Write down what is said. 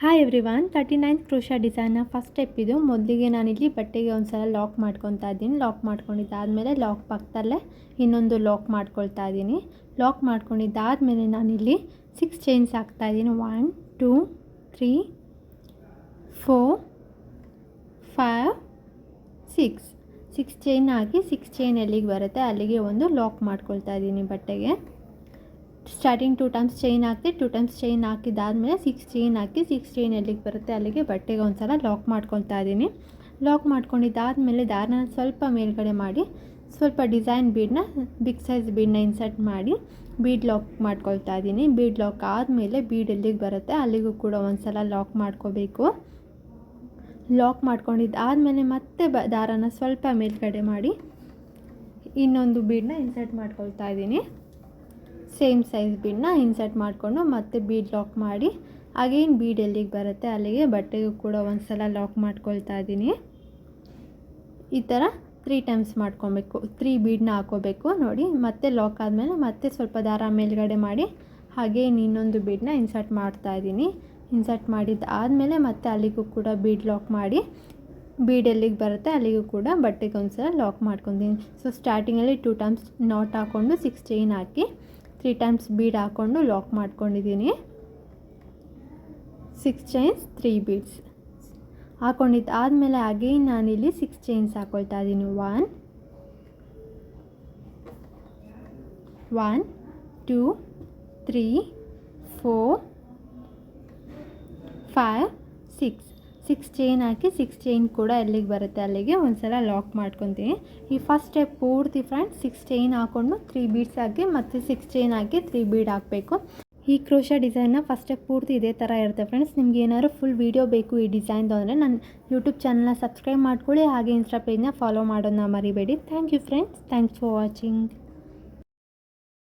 Hi everyone, 39th crochet ಡಿಸೈನ್ನ first step ಇದು. ಮೊದಲಿಗೆ ನಾನಿಲ್ಲಿ ಬಟ್ಟೆಗೆ ಒಂದು ಸಲ ಲಾಕ್ ಮಾಡ್ಕೊತಾ ಇದ್ದೀನಿ. ಲಾಕ್ ಮಾಡ್ಕೊಂಡಿದ್ದಾದಮೇಲೆ ಲಾಕ್ ಪಕ್ಕದಲ್ಲೇ ಇನ್ನೊಂದು ಲಾಕ್ ಮಾಡ್ಕೊಳ್ತಾ ಇದ್ದೀನಿ. ಲಾಕ್ ಮಾಡ್ಕೊಂಡಿದ್ದಾದಮೇಲೆ ನಾನಿಲ್ಲಿ 6 ಚೈನ್ಸ್ ಹಾಕ್ತಾಯಿದ್ದೀನಿ. 1 2 3 4 5 6 ಚೈನ್ ಹಾಕಿ 6 ಚೈನ್ ಎಲ್ಲಿಗೆ ಬರುತ್ತೆ ಅಲ್ಲಿಗೆ ಒಂದು ಲಾಕ್ ಮಾಡ್ಕೊಳ್ತಾ ಇದ್ದೀನಿ. ಬಟ್ಟೆಗೆ ಸ್ಟಾರ್ಟಿಂಗ್ 2 ಟೈಮ್ಸ್ ಚೈನ್ ಹಾಕಿ 2 ಟೈಮ್ಸ್ ಚೈನ್ ಹಾಕಿದ್ದಾದಮೇಲೆ 6 ಚೈನ್ ಹಾಕಿ 6 ಚೈನ್ ಎಲ್ಲಿಗೆ ಬರುತ್ತೆ ಅಲ್ಲಿಗೆ ಬಟ್ಟೆಗೆ ಒಂದು ಸಲ ಲಾಕ್ ಮಾಡ್ಕೊಳ್ತಾ ಇದ್ದೀನಿ. ಲಾಕ್ ಮಾಡ್ಕೊಂಡಿದ್ದಾದಮೇಲೆ ದಾರನ ಸ್ವಲ್ಪ ಮೇಲ್ಗಡೆ ಮಾಡಿ ಸ್ವಲ್ಪ ಡಿಸೈನ್ ಬೀಡನ್ನ ಬಿಗ್ ಸೈಜ್ ಬೀಡನ್ನ ಇನ್ಸರ್ಟ್ ಮಾಡಿ ಬೀಡ್ ಲಾಕ್ ಮಾಡ್ಕೊಳ್ತಾ ಇದ್ದೀನಿ. ಬೀಡ್ ಲಾಕ್ ಆದಮೇಲೆ ಬೀಡ್ ಎಲ್ಲಿಗೆ ಬರುತ್ತೆ ಅಲ್ಲಿಗೂ ಕೂಡ ಒಂದು ಸಲ ಲಾಕ್ ಮಾಡ್ಕೋಬೇಕು. ಲಾಕ್ ಮಾಡ್ಕೊಂಡಿದ್ದಾದಮೇಲೆ ಮತ್ತೆ ದಾರನ ಸ್ವಲ್ಪ ಮೇಲ್ಗಡೆ ಮಾಡಿ ಇನ್ನೊಂದು ಬೀಡನ್ನ ಇನ್ಸರ್ಟ್ ಮಾಡ್ಕೊಳ್ತಾ ಇದ್ದೀನಿ. ಸೇಮ್ ಸೈಜ್ ಬೀಡನ್ನ ಇನ್ಸರ್ಟ್ ಮಾಡಿಕೊಂಡು ಮತ್ತೆ ಬೀಡ್ ಲಾಕ್ ಮಾಡಿ ಅಗೇನ್ ಬೀಡ್ ಎಲ್ಲಿಗೆ ಬರುತ್ತೆ ಅಲ್ಲಿಗೆ ಬಟ್ಟೆಗೂ ಕೂಡ ಒಂದು ಸಲ ಲಾಕ್ ಮಾಡ್ಕೊಳ್ತಾ ಇದ್ದೀನಿ. ಈ ಥರ 3 ಟೈಮ್ಸ್ ಮಾಡ್ಕೊಬೇಕು. 3 ಬೀಡನ್ನ ಹಾಕೋಬೇಕು ನೋಡಿ. ಮತ್ತೆ ಲಾಕ್ ಆದಮೇಲೆ ಮತ್ತೆ ಸ್ವಲ್ಪ ದಾರ ಮೇಲ್ಗಡೆ ಮಾಡಿ ಹಾಗೆ ಇನ್ನೊಂದು ಬೀಡನ್ನ ಇನ್ಸರ್ಟ್ ಮಾಡ್ತಾ ಇದ್ದೀನಿ. ಇನ್ಸರ್ಟ್ ಮಾಡಿದ್ದಾದಮೇಲೆ ಮತ್ತೆ ಅಲ್ಲಿಗೂ ಕೂಡ ಬೀಡ್ ಲಾಕ್ ಮಾಡಿ ಬೀಡ್ ಎಲ್ಲಿಗೆ ಬರುತ್ತೆ ಅಲ್ಲಿಗೂ ಕೂಡ ಬಟ್ಟೆಗೆ ಒಂದು ಸಲ ಲಾಕ್ ಮಾಡ್ಕೊತೀನಿ. ಸೊ ಸ್ಟಾರ್ಟಿಂಗಲ್ಲಿ 2 ಟೈಮ್ಸ್ ನಾಟ್ ಹಾಕ್ಕೊಂಡು 6 ಚೈನ್ ಹಾಕಿ 3 ಟೈಮ್ಸ್ ಬೀಡ್ ಹಾಕ್ಕೊಂಡು ಲಾಕ್ ಮಾಡ್ಕೊಂಡಿದ್ದೀನಿ. 6 ಚೈನ್ಸ್ 3 ಬೀಡ್ಸ್ ಹಾಕ್ಕೊಂಡಿದ್ದಾದಮೇಲೆ ಅಗೇನ್ ನಾನಿಲ್ಲಿ 6 ಚೈನ್ಸ್ ಹಾಕ್ಕೊಳ್ತಾ ಇದ್ದೀನಿ. 1 2 3 4 5 6 ಚೈನ್ ಹಾಕಿ 6 ಚೈನ್ ಕೂಡ ಎಲ್ಲಿಗೆ ಬರುತ್ತೆ ಅಲ್ಲಿಗೆ ಒಂದು ಸಲ ಲಾಕ್ ಮಾಡ್ಕೊತೀನಿ. ಈ ಫಸ್ಟ್ ಸ್ಟೆಪ್ ಪೂರ್ತಿ ಫ್ರೆಂಡ್ಸ್ 6 ಚೈನ್ ಹಾಕ್ಕೊಂಡು 3 ಬೀಡ್ಸ್ ಹಾಕಿ ಮತ್ತು 6 ಚೈನ್ ಹಾಕಿ 3 ಬೀಡ್ ಹಾಕಬೇಕು. ಈ ಕ್ರೋಶಾ ಡಿಸೈನ್ನ ಫಸ್ಟ್ ಸ್ಟೆಪ್ ಪೂರ್ತಿ ಇದೇ ಥರ ಇರುತ್ತೆ ಫ್ರೆಂಡ್ಸ್. ನಿಮ್ಗೆ ಏನಾದ್ರು ಫುಲ್ ವೀಡಿಯೋ ಬೇಕು ಈ ಡಿಸೈನ್ದು ಅಂದರೆ ನನ್ನ ಯೂಟ್ಯೂಬ್ ಚಾನಲ್ನ ಸಬ್ಸ್ಕ್ರೈಬ್ ಮಾಡ್ಕೊಳ್ಳಿ, ಹಾಗೆ ಇನ್ಸ್ಟಾ ಪೇಜ್ನ ಫಾಲೋ ಮಾಡೋದನ್ನ ಮರಿಬೇಡಿ. Thank you friends, thanks for watching.